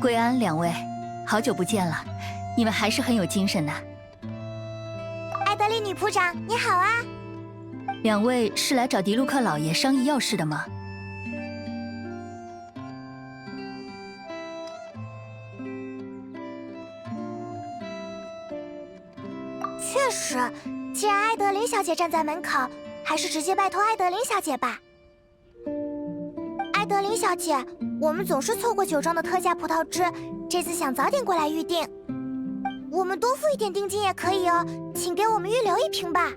贵安两位，好久不见了，你们还是很有精神呢。艾德丽女仆长，你好啊！两位是来找迪卢克老爷商议要事的吗？确实，既然艾德琳小姐站在门口，还是直接拜托艾德琳小姐吧。艾德琳小姐，我们总是错过酒庄的特价葡萄汁，这次想早点过来预定。我们多付一点定金也可以哦，请给我们预留一瓶吧。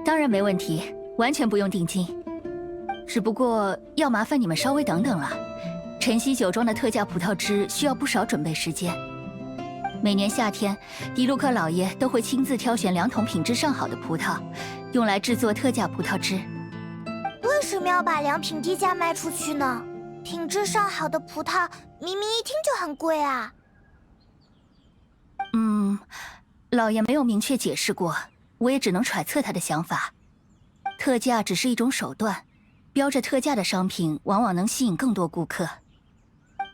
当然没问题，完全不用定金。只不过要麻烦你们稍微等等了，晨曦酒庄的特价葡萄汁需要不少准备时间。每年夏天，迪卢克老爷都会亲自挑选2桶品质上好的葡萄，用来制作特价葡萄汁。为什么要把良品低价卖出去呢？品质上好的葡萄明明一听就很贵啊。老爷没有明确解释过，我也只能揣测他的想法。特价只是一种手段，标着特价的商品往往能吸引更多顾客。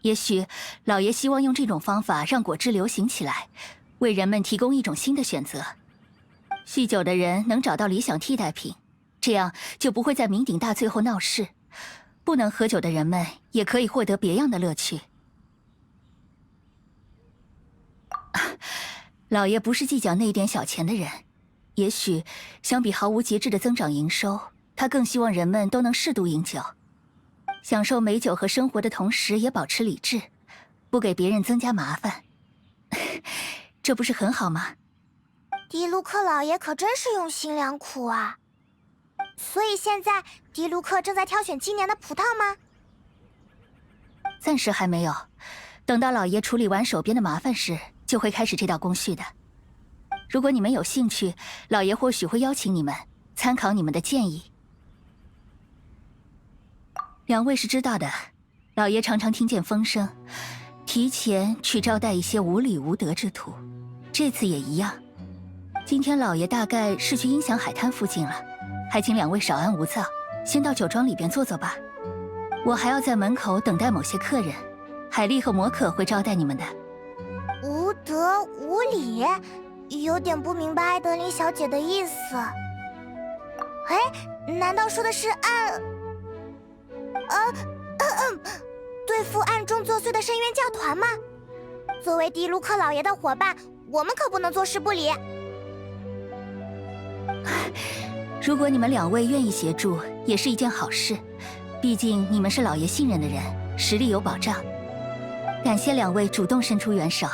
也许老爷希望用这种方法让果汁流行起来，为人们提供一种新的选择。酗酒的人能找到理想替代品，这样就不会在酩酊大醉后闹事。不能喝酒的人们也可以获得别样的乐趣。老爷不是计较那一点小钱的人，也许相比毫无节制的增长营收，他更希望人们都能适度饮酒，享受美酒和生活的同时也保持理智，不给别人增加麻烦。这不是很好吗？迪卢克老爷可真是用心良苦啊！所以现在迪卢克正在挑选今年的葡萄吗？暂时还没有，等到老爷处理完手边的麻烦时，就会开始这道工序的。如果你们有兴趣，老爷或许会邀请你们，参考你们的建议。两位是知道的，老爷常常听见风声，提前去招待一些无礼无德之徒，这次也一样。今天老爷大概是去音响海滩附近了，还请两位少安勿躁，先到酒庄里边坐坐吧。我还要在门口等待某些客人，海莉和摩可会招待你们的。无德无礼，有点不明白艾德琳小姐的意思。哎，难道说的是对付暗中作祟的深渊教团吗？作为迪卢克老爷的伙伴，我们可不能坐视不理。如果你们两位愿意协助，也是一件好事。毕竟你们是老爷信任的人，实力有保障。感谢两位主动伸出援手。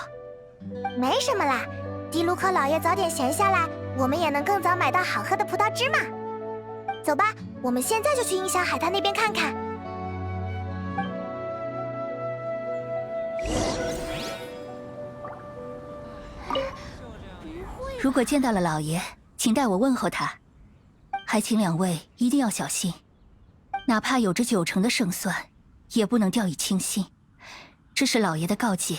没什么啦，迪卢克老爷早点闲下来，我们也能更早买到好喝的葡萄汁嘛。走吧，我们现在就去音响海滩那边看看。如果见到了老爷，请代我问候他，还请两位一定要小心，哪怕有着90%的胜算，也不能掉以轻心，这是老爷的告诫。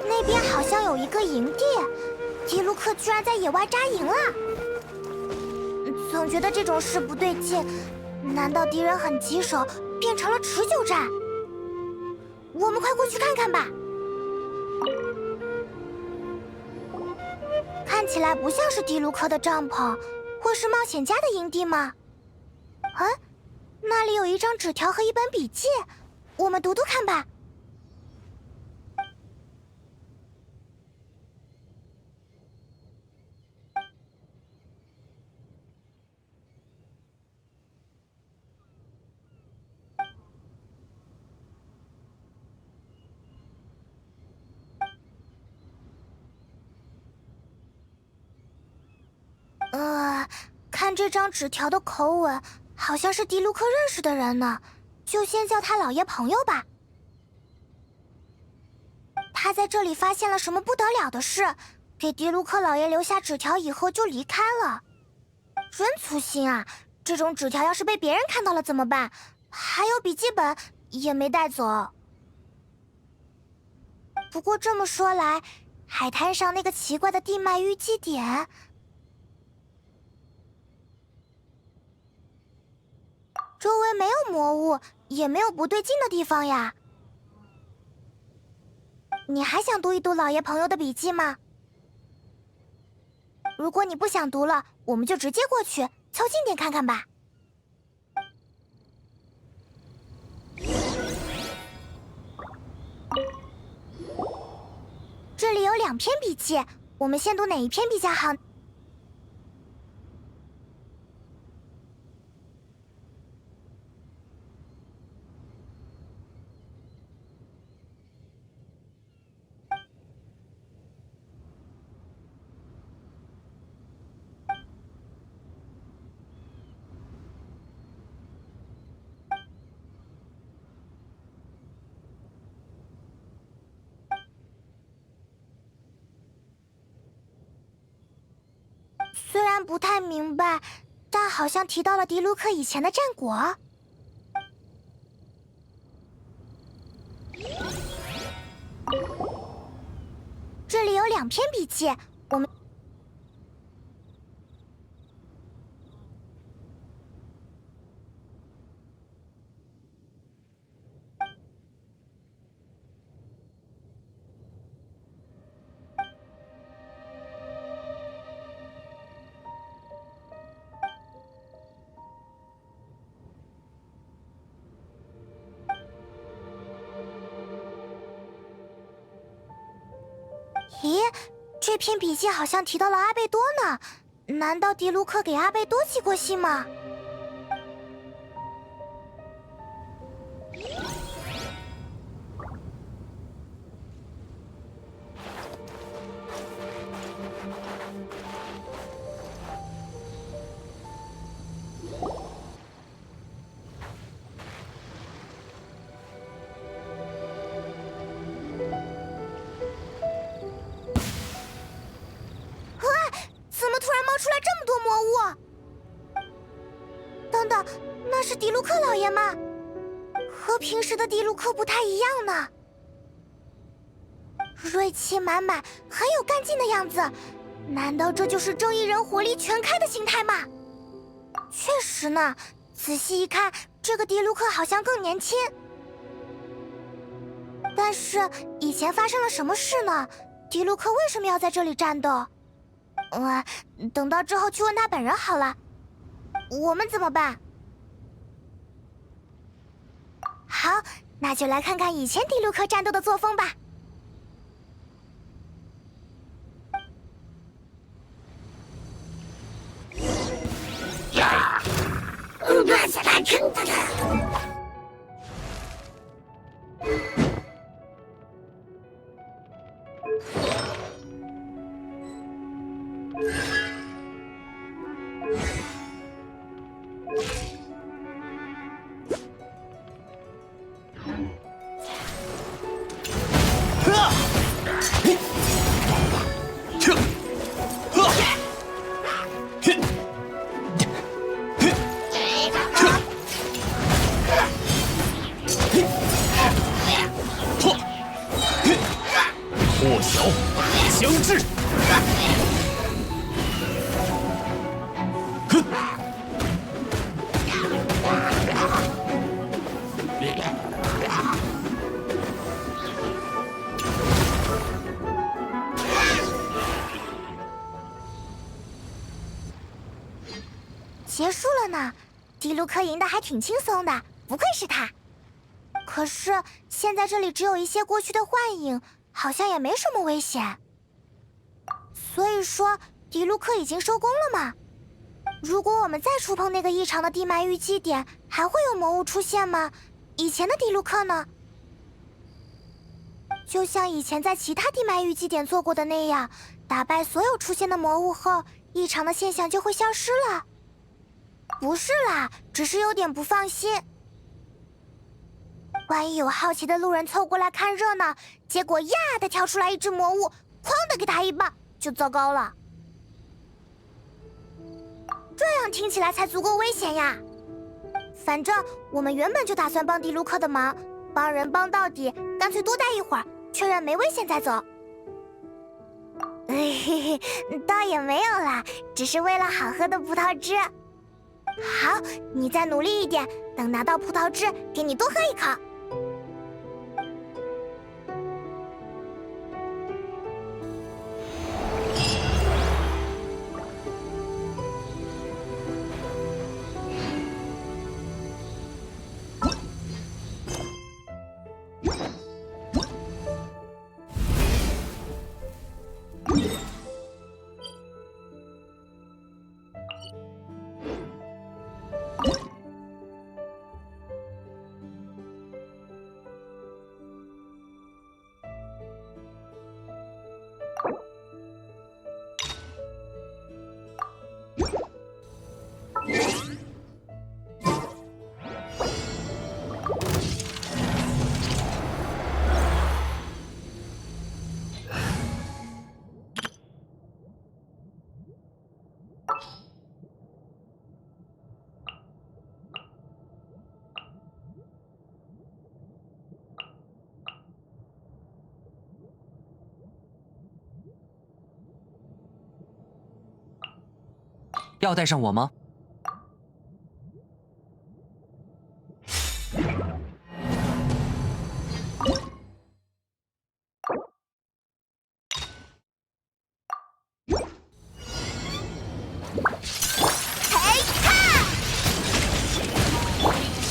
那边好像有一个营地，迪卢克居然在野外扎营了。总觉得这种事不对劲，难道敌人很棘手，变成了持久战？我们快过去看看吧。看起来不像是迪卢克的帐篷，会是冒险家的营地吗？啊，那里有一张纸条和一本笔记，我们读读看吧。看这张纸条的口吻，好像是迪卢克认识的人呢，就先叫他老爷朋友吧。他在这里发现了什么不得了的事，给迪卢克老爷留下纸条以后就离开了。真粗心啊！这种纸条要是被别人看到了怎么办？还有笔记本也没带走。不过这么说来，海滩上那个奇怪的地脉淤积点，周围没有魔物，也没有不对劲的地方呀。你还想读一读老爷朋友的笔记吗？如果你不想读了，我们就直接过去，凑近点看看吧。这里有2篇笔记，我们先读哪一篇比较好？虽然不太明白，但好像提到了迪卢克以前的战果。这里有2篇笔记，我们咦，这篇笔记好像提到了阿贝多呢，难道迪卢克给阿贝多寄过信吗？怎么突然冒出来这么多魔物？等等，那是迪卢克老爷吗？和平时的迪卢克不太一样呢。锐气满满，很有干劲的样子，难道这就是正义人火力全开的形态吗？确实呢，仔细一看，这个迪卢克好像更年轻。但是以前发生了什么事呢？迪卢克为什么要在这里战斗？等到之后去问他本人好了。我们怎么办？好，那就来看看以前迪卢克战斗的作风吧。破晓将至。结束了呢，迪卢克赢得还挺轻松的，不愧是他。可是现在这里只有一些过去的幻影，好像也没什么危险。所以说，迪卢克已经收工了吗？如果我们再触碰那个异常的地脉淤积点，还会有魔物出现吗？以前的迪卢克呢？就像以前在其他地脉淤积点做过的那样，打败所有出现的魔物后，异常的现象就会消失了。不是啦，只是有点不放心。万一有好奇的路人凑过来看热闹，结果呀的跳出来一只魔物，哐的给他一棒，就糟糕了。这样听起来才足够危险呀。反正我们原本就打算帮迪卢克的忙，帮人帮到底，干脆多待一会儿，确认没危险再走。嘿嘿，倒也没有啦，只是为了好喝的葡萄汁。好，你再努力一点，等拿到葡萄汁，给你多喝一口。要带上我吗？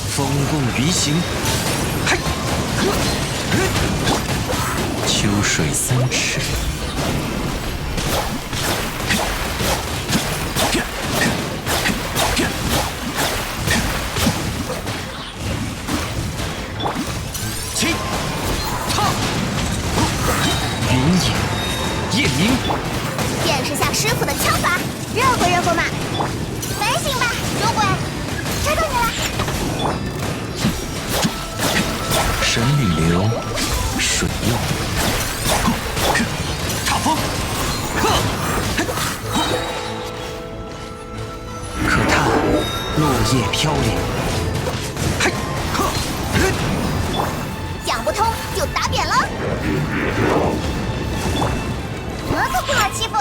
风共鱼行，嘿，秋水3尺。夜明，见识下师傅的枪法，热乎热乎嘛！还行吧，酒鬼，抓到你了！神里流，水用，插风，可叹落叶飘零。嘿，讲不通就打扁了。我可不好欺负。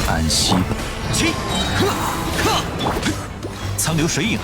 安息吧。起，苍流水影。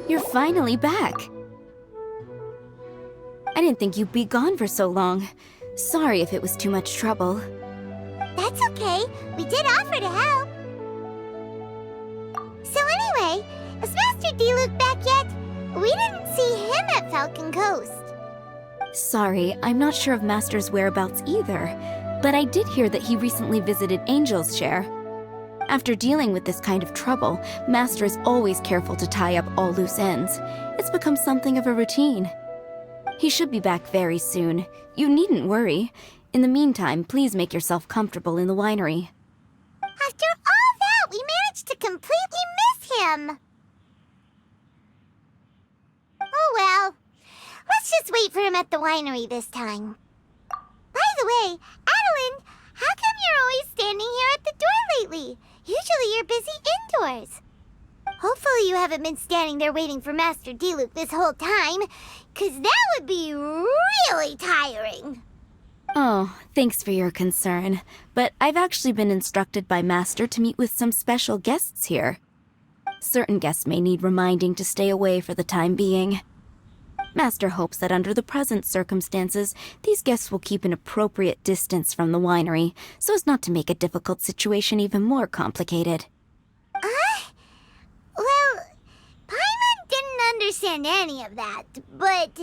You're finally back. I didn't think you'd be gone for so long. Sorry if it was too much trouble. That's okay. We did offer to help. So anyway, is Master Diluc back yet? We didn't see him at Falcon Coast. Sorry, I'm not sure of Master's whereabouts either, but I did hear that he recently visited Angel's Share. After dealing with this kind of trouble, Master is always careful to tie up all loose ends. It's become something of a routine. He should be back very soon. You needn't worry. In the meantime, please make yourself comfortable in the winery. After all that, we managed to completely miss him. Oh well. Let's just wait for him at the winery this time. By the way, Adeline, how come you're always standing here at the door lately? Usually you're busy indoors. Hopefully you haven't been standing there waiting for Master Diluc this whole time, 'cause that would be really tiring. Oh, thanks for your concern. But I've actually been instructed by Master to meet with some special guests here. Certain guests may need reminding to stay away for the time being. Master hopes that under the present circumstances, these guests will keep an appropriate distance from the winery, so as not to make a difficult situation even more complicated. Well, Paimon didn't understand any of that, but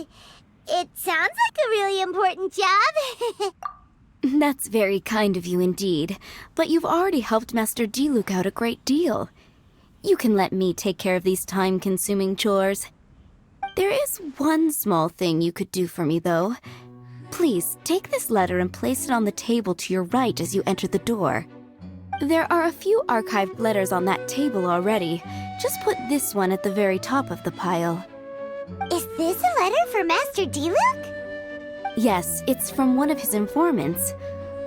it sounds like a really important job. That's very kind of you indeed, but you've already helped Master Diluc out a great deal. You can let me take care of these time-consuming chores. There is one small thing you could do for me, though. Please, take this letter and place it on the table to your right as you enter the door. There are a few archived letters on that table already. Just put this one at the very top of the pile. Is this a letter for Master Diluc? Yes, it's from one of his informants.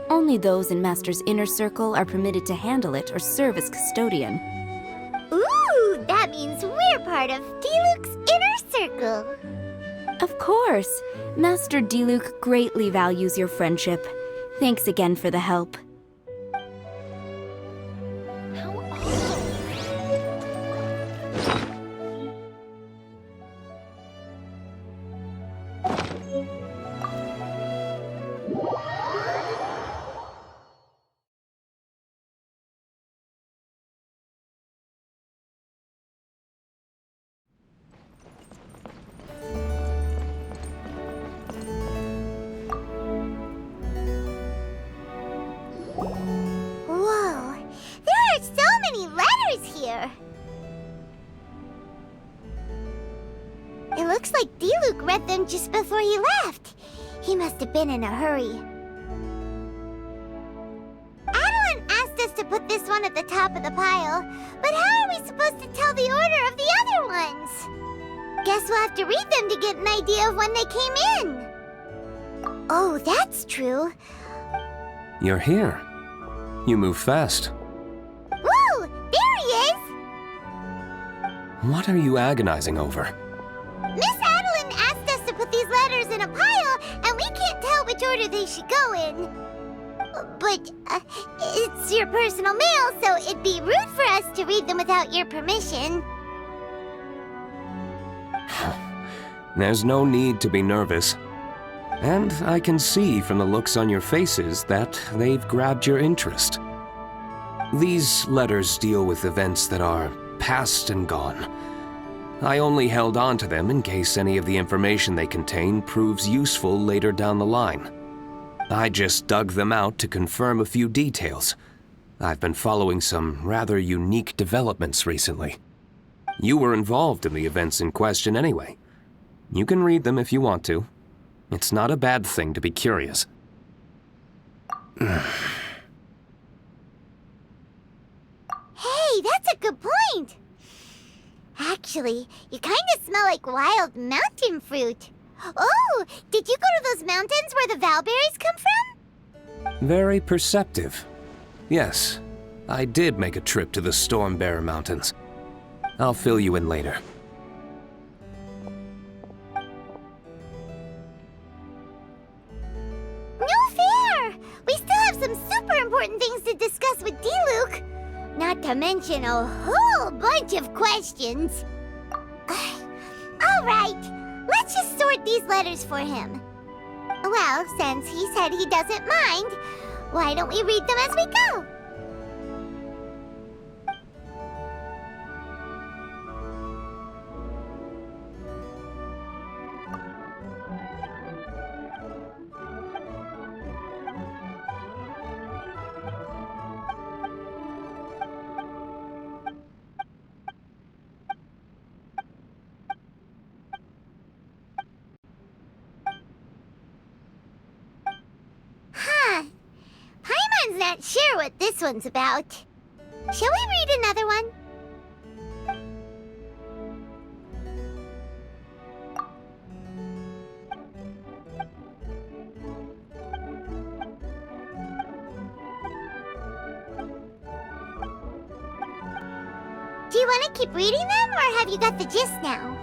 Only those in Master's inner circle are permitted to handle it or serve as custodian. Ooh, that means we're part of Diluc's inner circle. Of course. Master Diluc greatly values your friendship. Thanks again for the help. Whoa, there are so many letters here. It looks like Diluc read them just before he left. He must have been in a hurry. Adeline asked us to put this one at the top of the pile, but how are we supposed to tell the order of the other ones? Guess we'll have to read them to get an idea of when they came in. Oh, that's true. You're here. You move fast. Woo! There he is! What are you agonizing over? Miss Adeline asked us to put these letters in a pile, and we can't tell which order they should go in. But it's your personal mail, so it'd be rude for us to read them without your permission. There's no need to be nervous. And I can see from the looks on your faces that they've grabbed your interest. These letters deal with events that are past and gone. I only held on to them in case any of the information they contain proves useful later down the line. I just dug them out to confirm a few details. I've been following some rather unique developments recently. You were involved in the events in question anyway. You can read them if you want to. It's not a bad thing to be curious. Hey, that's a good point. Actually, you kind of smell like wild mountain fruit. Oh, did you go to those mountains where the valberries come from? Very perceptive. Yes, I did make a trip to the Stormbearer Mountains. I'll fill you in later. No fair! We still have some super important things to discuss with Diluc. Not to mention a whole bunch of questions. All right, let's just sort these letters for him. Well, since he said he doesn't mind, why don't we read them as we go? Huh. Paimon's not sure what this one's about. Shall we read another one? you want to keep reading them, or have you got the gist now?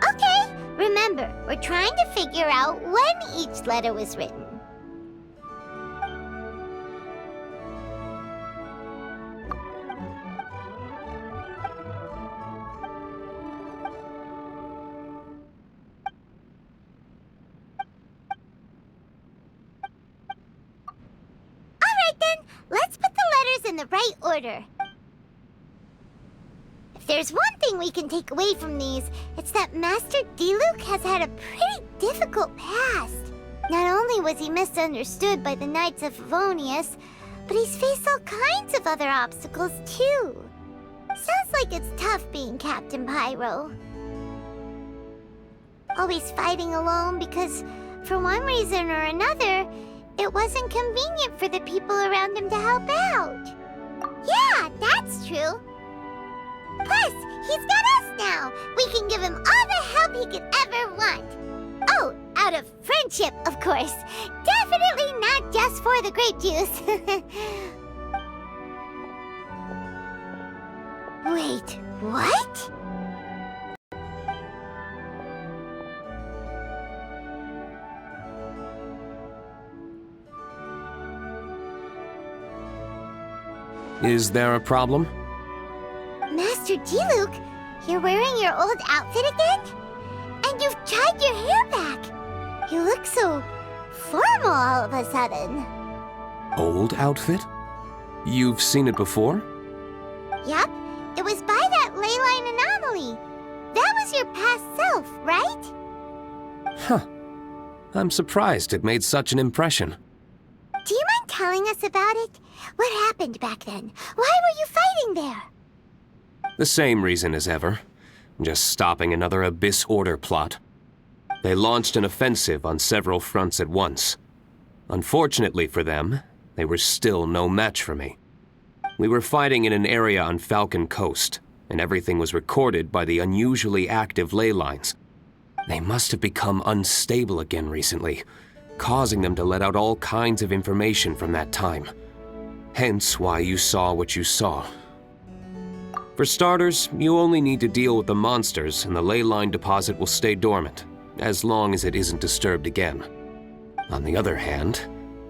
Okay, remember, we're trying to figure out when each letter was written. Alright then, let's put the letters in the right order. If there's one thing we can take away from these, it's that Master Diluc has had a pretty difficult past. Not only was he misunderstood by the Knights of Favonius, but he's faced all kinds of other obstacles too. Sounds like it's tough being Captain Pyro. Always fighting alone because, for one reason or another, it wasn't convenient for the people around him to help out. Yeah, that's true. Plus, he's got us now. We can give him all the help he could ever want. Oh, out of friendship, of course. Definitely not just for the grape juice. Wait, what? Is there a problem? Master Diluc, you're wearing your old outfit again? And you've tied your hair back. You look so formal all of a sudden. Old outfit? You've seen it before? Yup, it was by that ley line anomaly. That was your past self, right? Huh. I'm surprised it made such an impression. Do you mind telling us about it? What happened back then? Why were you fighting there? The same reason as ever. Just stopping another Abyss Order plot. They launched an offensive on several fronts at once. Unfortunately for them, they were still no match for me. We were fighting in an area on Falcon Coast, and everything was recorded by the unusually active ley lines. They must have become unstable again recently, causing them to let out all kinds of information from that time. Hence why you saw what you saw. For starters, you only need to deal with the monsters and the ley line deposit will stay dormant, as long as it isn't disturbed again. On the other hand,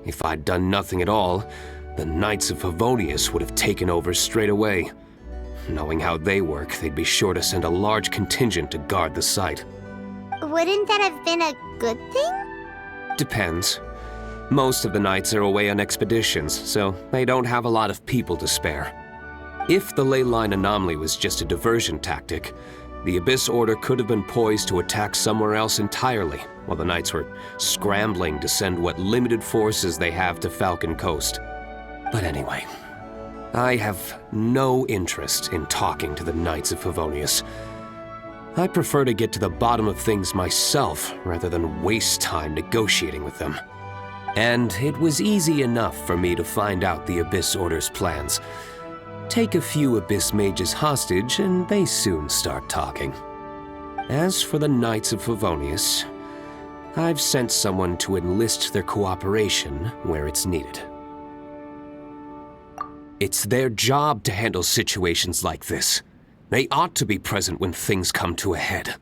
if I'd done nothing at all, the Knights of Favonius would have taken over straight away. Knowing how they work, they'd be sure to send a large contingent to guard the site. Wouldn't that have been a good thing? Depends. Most of the Knights are away on expeditions, so they don't have a lot of people to spare. If the ley line anomaly was just a diversion tactic, the Abyss Order could have been poised to attack somewhere else entirely, while the Knights were scrambling to send what limited forces they have to Falcon Coast. But anyway, I have no interest in talking to the Knights of Favonius. I prefer to get to the bottom of things myself rather than waste time negotiating with them. And it was easy enough for me to find out the Abyss Order's plans. Take a few Abyss Mages hostage and they soon start talking. As for the Knights of Favonius, I've sent someone to enlist their cooperation where it's needed. It's their job to handle situations like this. They ought to be present when things come to a head.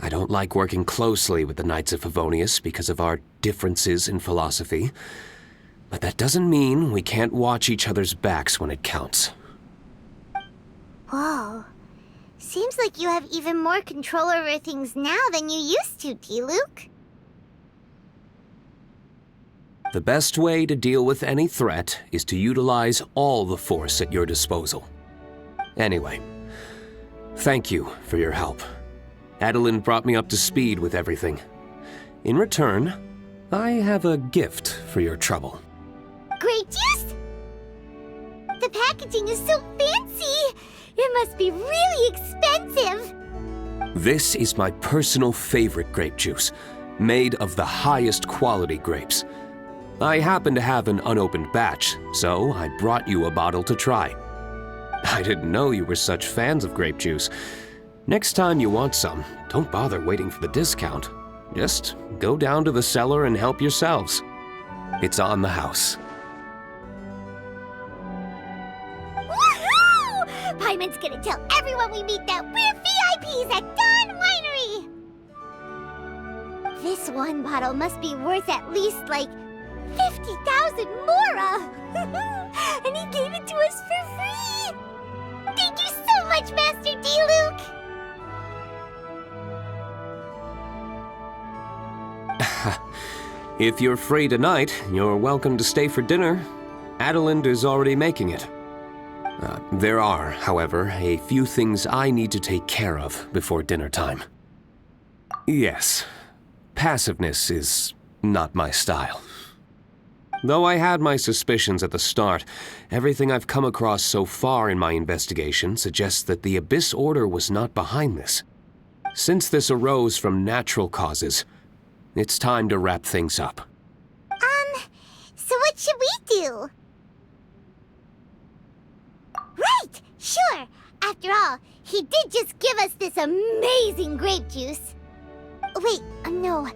I don't like working closely with the Knights of Favonius because of our differences in philosophy, but that doesn't mean we can't watch each other's backs when it counts. Whoa. Seems like you have even more control over things now than you used to, Diluc. The best way to deal with any threat is to utilize all the force at your disposal. Anyway, thank you for your help. Adeline brought me up to speed with everything. In return, I have a gift for your trouble. Grape juice? The packaging is so fancy! It must be really expensive! This is my personal favorite grape juice, made of the highest quality grapes. I happen to have an unopened batch, so I brought you a bottle to try. I didn't know you were such fans of grape juice. Next time you want some, don't bother waiting for the discount. Just go down to the cellar and help yourselves. It's on the house. Woohoo! Paimon's Aint's gonna tell everyone we meet that we're VIPs at Dawn Winery! This one bottle must be worth at least, like, 50,000 mora! And he gave it to us for free! Thank you so much, Master Diluc! If you're free tonight, you're welcome to stay for dinner. Adeline is already making it. There are, however, a few things I need to take care of before dinner time. Yes, passiveness is not my style. Though I had my suspicions at the start, everything I've come across so far in my investigation suggests that the Abyss Order was not behind this. Since this arose from natural causes, it's time to wrap things up. So what should we do? Right! Sure! After all, he did just give us this amazing grape juice. Wait, no.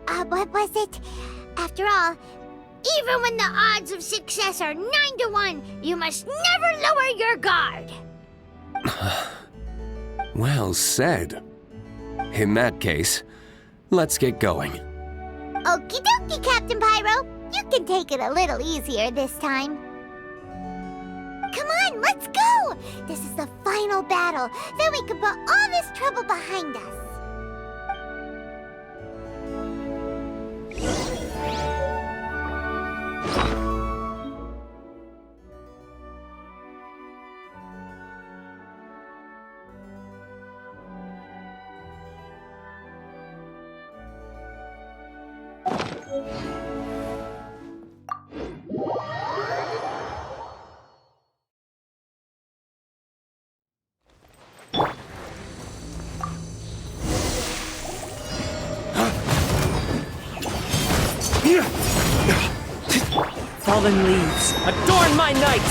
What was it? After all, even when the odds of success are 9 to 1, you must never lower your guard. Well said. In that case, let's get going. Okie dokie, Captain Pyro. You can take it a little easier this time. Come on, let's go! This is the final battle. Then we can put all this trouble behind us. Fallen leaves, adorn my night!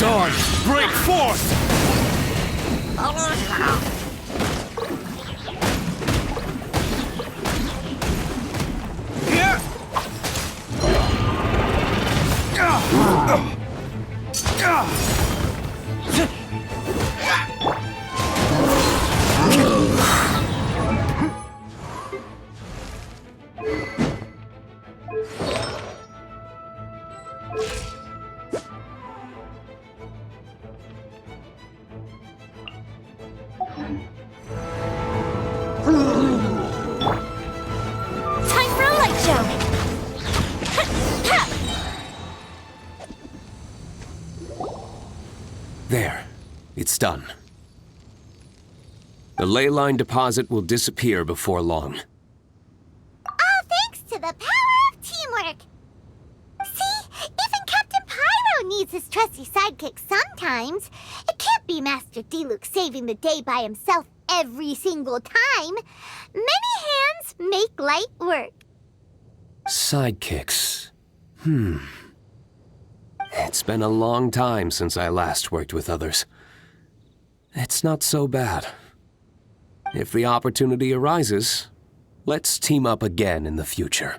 Dawn, break forth! Time for a light show! There. It's done. The ley line deposit will disappear before long. All thanks to the power of teamwork! See? Even Captain Pyro needs his trusty sidekick sometimes. It can't be Master Diluc saving the day by himself every single time. Many hands make light work. Sidekicks. It's been a long time since I last worked with others. It's not so bad. If the opportunity arises, let's team up again in the future.